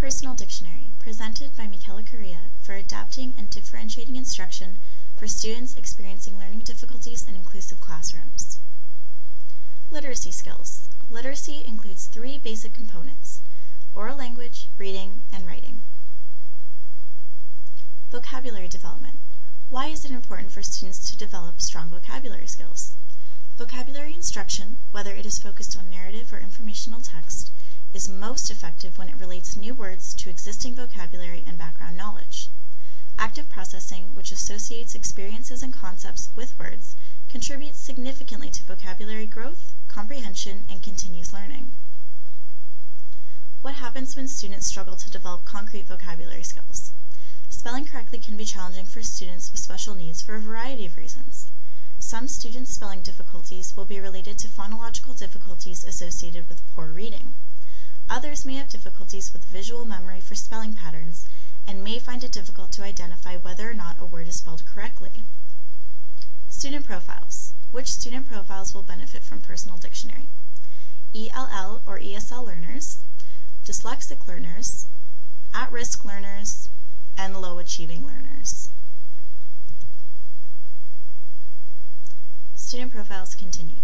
Personal Dictionary, presented by Michaela Correa for adapting and differentiating instruction for students experiencing learning difficulties in inclusive classrooms. Literacy skills. Literacy includes three basic components: oral language, reading, and writing. Vocabulary development. Why is it important for students to develop strong vocabulary skills? Vocabulary instruction, whether it is focused on narrative or informational text, is most effective when it relates new words to existing vocabulary and background knowledge. Active processing, which associates experiences and concepts with words, contributes significantly to vocabulary growth, comprehension, and continuous learning. What happens when students struggle to develop concrete vocabulary skills? Spelling correctly can be challenging for students with special needs for a variety of reasons. Some students' spelling difficulties will be related to phonological difficulties associated with poor reading. Others may have difficulties with visual memory for spelling patterns and may find it difficult to identify whether or not a word is spelled correctly. Student profiles. Which student profiles will benefit from Personal Dictionary? ELL or ESL learners, dyslexic learners, at-risk learners, and low-achieving learners. Student profiles continue.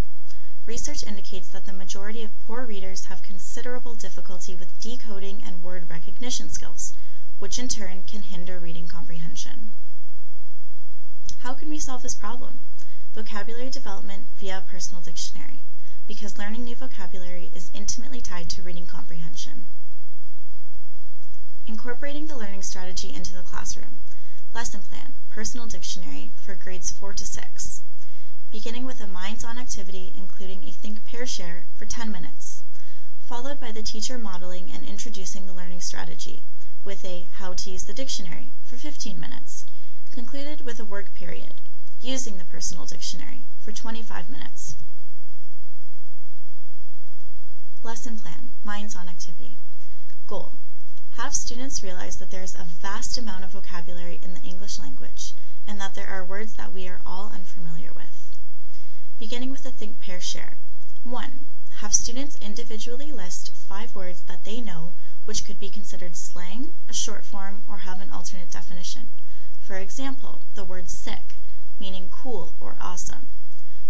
Research indicates that the majority of poor readers have considerable difficulty with decoding and word recognition skills, which in turn can hinder reading comprehension. How can we solve this problem? Vocabulary development via a Personal Dictionary, because learning new vocabulary is intimately tied to reading comprehension. Incorporating the learning strategy into the classroom. Lesson plan, Personal Dictionary for grades 4 to 6. Beginning with a minds-on activity including a think-pair-share for 10 minutes, followed by the teacher modeling and introducing the learning strategy with a how to use the dictionary for 15 minutes, concluded with a work period, using the Personal Dictionary for 25 minutes. Lesson plan, minds-on activity. Goal: have students realize that there is a vast amount of vocabulary in the English language and that there are words that we are all unfamiliar with. Beginning with a think-pair-share. 1. Have students individually list 5 words that they know which could be considered slang, a short form, or have an alternate definition. For example, the word sick, meaning cool or awesome.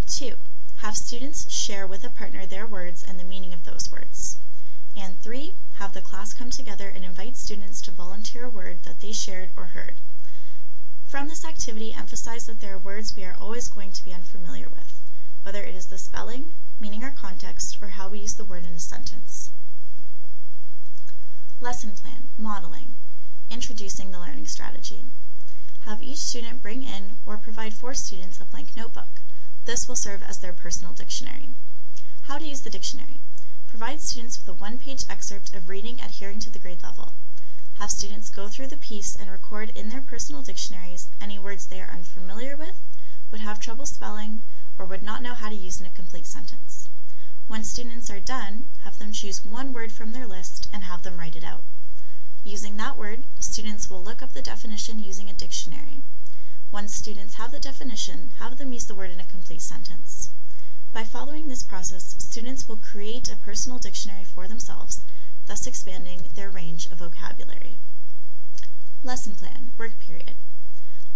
2. Have students share with a partner their words and the meaning of those words. And 3. Have the class come together and invite students to volunteer a word that they shared or heard. From this activity, emphasize that there are words we are always going to be unfamiliar with, whether it is the spelling, meaning or context, or how we use the word in a sentence. Lesson plan, modeling, introducing the learning strategy. Have each student bring in or provide for students a blank notebook. This will serve as their personal dictionary. How to use the dictionary. Provide students with a one-page excerpt of reading adhering to the grade level. Have students go through the piece and record in their personal dictionaries any words they are unfamiliar with, would have trouble spelling, or would not know how to use in a complete sentence. When students are done, have them choose one word from their list and have them write it out. Using that word, students will look up the definition using a dictionary. Once students have the definition, have them use the word in a complete sentence. By following this process, students will create a personal dictionary for themselves, thus expanding their range of vocabulary. Lesson plan, work period.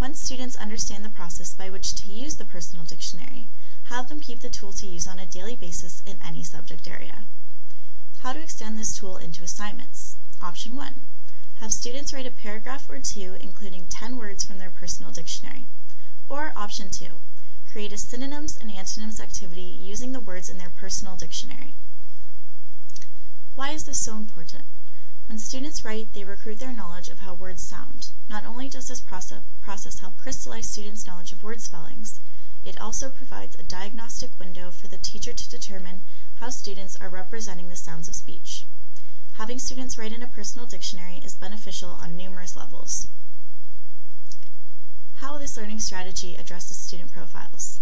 Once students understand the process by which to use the personal dictionary, have them keep the tool to use on a daily basis in any subject area. How to extend this tool into assignments. Option 1. Have students write a paragraph or 2 including 10 words from their personal dictionary. Or Option 2. Create a synonyms and antonyms activity using the words in their personal dictionary. Why is this so important? When students write, they recruit their knowledge of how words sound. Not only does this process help crystallize students' knowledge of word spellings, it also provides a diagnostic window for the teacher to determine how students are representing the sounds of speech. Having students write in a personal dictionary is beneficial on numerous levels. How this learning strategy addresses student profiles.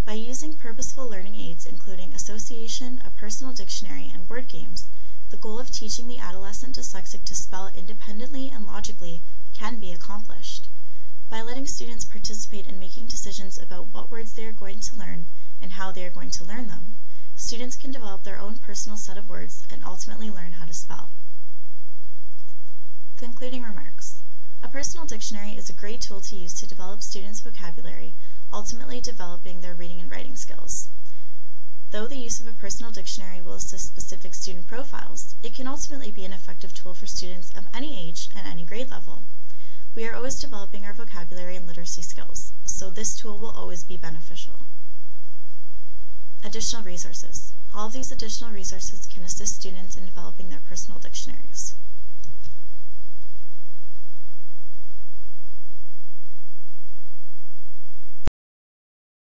By using purposeful learning aids including association, a personal dictionary, and word games, the goal of teaching the adolescent dyslexic to spell independently and logically can be accomplished. By letting students participate in making decisions about what words they are going to learn and how they are going to learn them, students can develop their own personal set of words and ultimately learn how to spell. Concluding remarks. A personal dictionary is a great tool to use to develop students' vocabulary, ultimately developing their reading and writing skills. Though the use of a personal dictionary will assist specific student profiles, it can ultimately be an effective tool for students of any age and any grade level. We are always developing our vocabulary and literacy skills, so this tool will always be beneficial. Additional resources. All of these additional resources can assist students in developing their personal dictionaries.